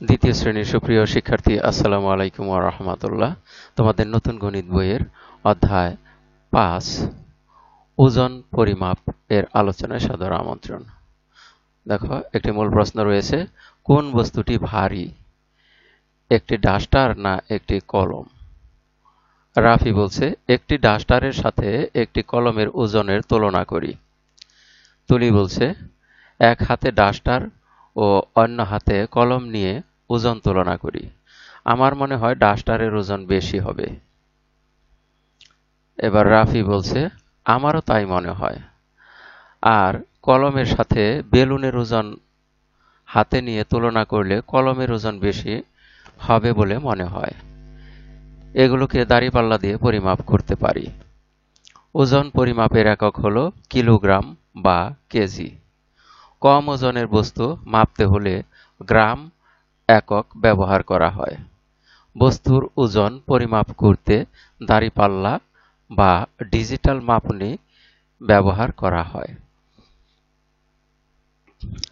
দ্বিতীয় শ্রেণীর সুপ্রিয় শিক্ষার্থী, আসসালামু আলাইকুম ওয়া রাহমাতুল্লাহ। তোমাদের নতুন গণিত বইয়ের অধ্যায় ৫ ওজন পরিমাপ এর আলোচনায় সাদর আমন্ত্রণ। দেখো, একটি মূল প্রশ্ন রয়েছে, কোন বস্তুটি ভারী, একটি ডাস্টার না একটি কলম? রাফি বলছে, একটি ডাস্টারের সাথে একটি কলমের ওজনের তুলনা করি। তুলি বলছে, এক হাতে ডাস্টার ও অন্য হাতে কলম নিয়ে ওজন তুলনা করি। আমার মনে হয় ডাস্টারের ওজন বেশি হবে। এবার রাফি বলছে, আমারও তাই মনে হয়। আর কলমের সাথে বেলুনের ওজন হাতে নিয়ে তুলনা করলে কলমের ওজন বেশি হবে বলে মনে হয়। এগুলোকে দাঁড়িপাল্লা দিয়ে পরিমাপ করতে পারি। ওজন পরিমাপের একক হলো কিলোগ্রাম বা কেজি। কম ওজনের বস্তু মাপতে হলে গ্রাম একক ব্যবহার করা হয়। বস্তুর ওজন পরিমাপ করতে দাঁড়িপাল্লা বা ডিজিটাল মাপনী ব্যবহার করা হয়।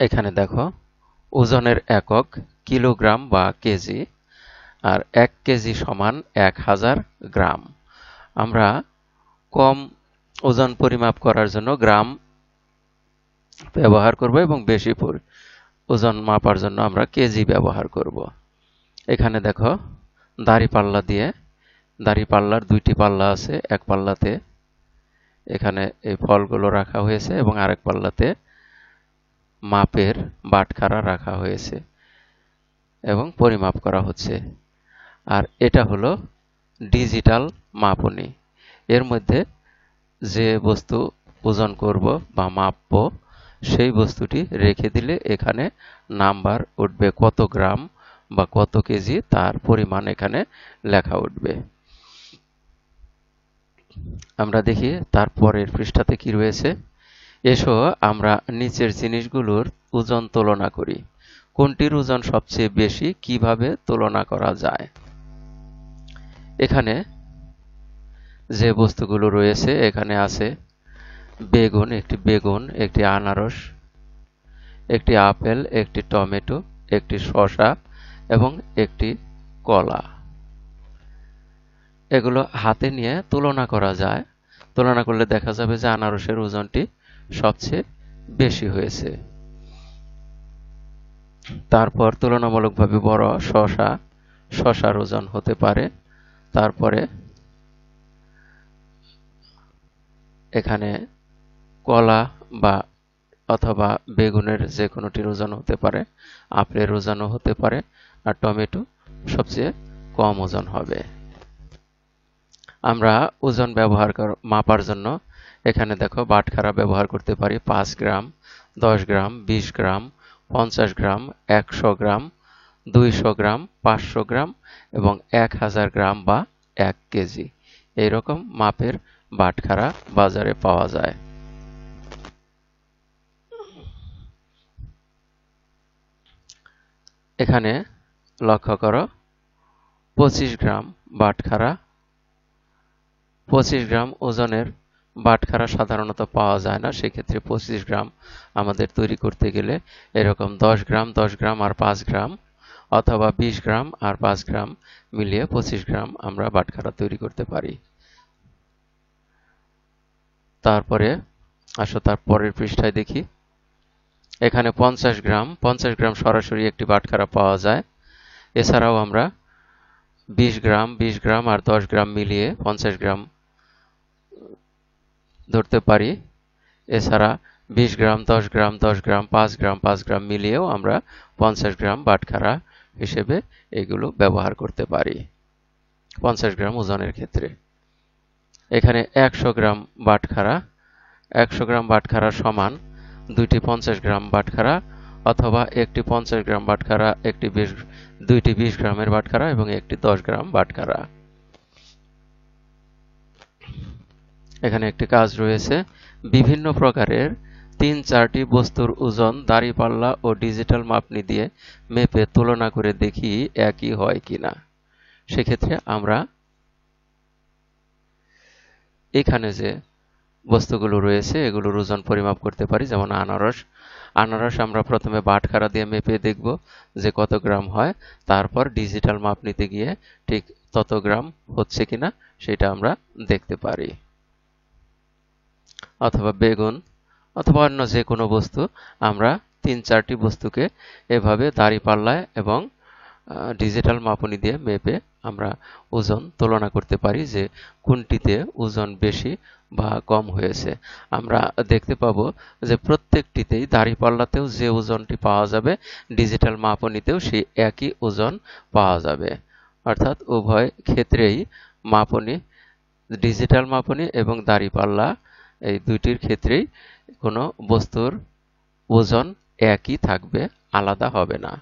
এখানে দেখো, ওজনের একক কিলোগ্রাম বা কেজি, আর 1 কেজি সমান 1000 গ্রাম। আমরা কম ওজন পরিমাপ করার জন্য গ্রাম ব্যবহার করব এবং বেশি ওজন মাপার জন্য আমরা কেজি ব্যবহার করব। এখানে দেখো, দাঁড়িপাল্লার দুইটি পাল্লা আছে। এক পাল্লাতে এখানে এই ফলগুলো রাখা হয়েছে এবং আরেক পাল্লাতে মাপের বাটখারা রাখা হয়েছে এবং পরিমাপ করা হচ্ছে। আর এটা হলো ডিজিটাল মাপনী। এর মধ্যে যে বস্তু ওজন করব বা মাপবো সেই বস্তুটি রেখে দিলে এখানে নাম্বার উঠবে, কত গ্রাম বা কত কেজি তার পরিমাণ এখানে লেখা উঠবে। আমরা দেখি তার পরের পৃষ্ঠাতে কি রয়েছে। এসো আমরা নিচের জিনিসগুলোর ওজন তুলনা করি। কোনটির ওজন সবচেয়ে বেশি, কিভাবে তুলনা করা যায়? এখানে যে বস্তুগুলো রয়েছে, এখানে আছে বেগুন, একটি আনারস, একটি আপেল, একটি টমেটো, একটি শসা এবং একটি কলা। এগুলো হাতে নিয়ে তুলনা করা যায়। তুলনা করলে দেখা যাবে যে আনারসের ওজনটি সবচেয়ে বেশি হয়েছে। তারপর তুলনামূলকভাবে বড় শসার ওজন হতে পারে। তারপরে এখানে কলা বা অথবা বেগুনের যে কোনোটির ওজন হতে পারে, আপেলের ওজনও হতে পারে, আর টমেটো সবচেয়ে কম ওজন হবে। আমরা ওজন মাপার জন্য এখানে দেখো বাটখারা ব্যবহার করতে পারি 5 গ্রাম, 10 গ্রাম, 20 গ্রাম, 50 গ্রাম, 100 গ্রাম, 200 গ্রাম, 500 গ্রাম এবং 1000 গ্রাম বা 1 কেজি। এইরকম মাপের বাটখারা বাজারে পাওয়া যায়। এখানে লক্ষ্য করো, 25 গ্রাম বাটখারা। 25 গ্রাম ওজনের বাটখারা সাধারণত পাওয়া যায় না। সেক্ষেত্রে 25 গ্রাম আমাদের তৈরি করতে গেলে এরকম 10 গ্রাম, 10 গ্রাম আর 5 গ্রাম, অথবা 20 গ্রাম আর 5 গ্রাম মিলিয়ে 25 গ্রাম আমরা বাটখারা তৈরি করতে পারি। তারপরে আসো তার পরের পৃষ্ঠায় দেখি। এখানে 50 গ্রাম সরাসরি একটি বাটখারা পাওয়া যায়। এছাড়াও আমরা 20 গ্রাম আর 10 গ্রাম মিলিয়ে 50 গ্রাম ধরতে পারি। এছাড়া 20 গ্রাম, 10 গ্রাম, 10 গ্রাম, 5 গ্রাম, 5 গ্রাম মিলিয়েও আমরা 50 গ্রাম বাটখারা হিসেবে এগুলো ব্যবহার করতে পারি 50 গ্রাম ওজনের ক্ষেত্রে। এখানে 100 গ্রাম বাটখারা। 100 গ্রাম বাটখারা সমান দুইটি 50 গ্রাম বাটখারা, অথবা একটি 50 গ্রাম বাটখারা, দুইটি 20 গ্রামের বাটখারা এবং একটি 10 গ্রাম বাটখারা। এখানে একটি কাজ রয়েছে, বিভিন্ন প্রকারের 3-4টি বস্তুর ওজন দাঁড়িপাল্লা ও ডিজিটাল মাপনী দিয়ে মেপে তুলনা করে দেখি একই হয় কিনা। সেক্ষেত্রে আমরা এখানে যে বস্তুগুলো রয়েছে এগুলোর ওজন পরিমাপ করতে পারি। যেমন আনারস আমরা প্রথমে বাটখারা দিয়ে মেপে দেখব যে কত গ্রাম হয়, তারপর ডিজিটাল মাপ নিতে গিয়ে ঠিক তত গ্রাম হচ্ছে কিনা সেটা আমরা দেখতে পারি। অথবা বেগুন অথবা অন্য যে কোনো বস্তু আমরা 3-4টি বস্তুকে এভাবে দাঁড়িপাল্লায় এবং ডিজিটাল মাপনী দিয়ে মেপে আমরা ওজন তুলনা করতে পারি যে কোনটিতে ওজন বেশি বা কম হয়েছে। আমরা দেখতে পাবো যে প্রত্যেকটিতেই দাঁড়িপাল্লাতেও যে ওজনটি পাওয়া যাবে ডিজিটাল মাপনীতেও সেই একই ওজন পাওয়া যাবে। অর্থাৎ উভয় ক্ষেত্রেই মাপনী, ডিজিটাল মাপনী এবং দাঁড়িপাল্লা এই দুইটির ক্ষেত্রেই কোনো বস্তুর ওজন একই থাকবে, আলাদা হবে না।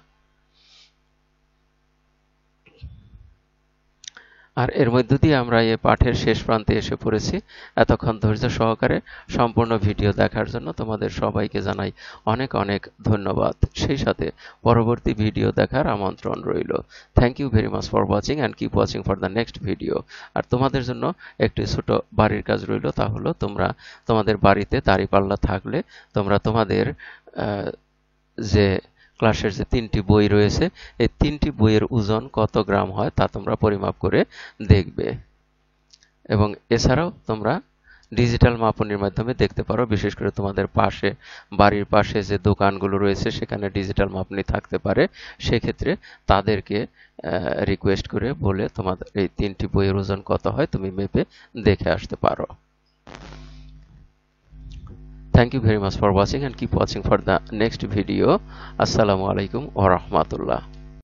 আর এর মধ্য দিয়ে আমরা এই পাঠের শেষ প্রান্তে এসে পড়েছি। এতক্ষণ ধৈর্য সহকারে সম্পূর্ণ ভিডিও দেখার জন্য তোমাদের সবাইকে জানাই অনেক অনেক ধন্যবাদ। সেই সাথে পরবর্তী ভিডিও দেখার আমন্ত্রণ রইল। Thank you very much for watching and keep watching for the next video. আর তোমাদের জন্য একটি ছোট বাড়ির কাজ রইল, তা হলো তোমরা তোমাদের বাড়িতে দাঁড়িপাল্লা থাকলে তোমরা তোমাদের যে ক্লাসের যে 3টি বই রয়েছে এই 3টি বইয়ের ওজন কত গ্রাম হয় তা তোমরা পরিমাপ করে দেখবে। এবং এছাড়াও তোমরা ডিজিটাল মাপনীর মাধ্যমে দেখতে পারো, বিশেষ করে তোমাদের পাশে বাড়ির পাশে যে দোকানগুলো রয়েছে সেখানে ডিজিটাল মাপনী থাকতে পারে। সেক্ষেত্রে তাদেরকে রিকোয়েস্ট করে বলে তোমাদের এই 3টি বইয়ের ওজন কত হয় তুমি মেপে দেখে আসতে পারো। Thank you very much for watching and keep watching for the next video. Assalamu alaikum wa rahmatullah.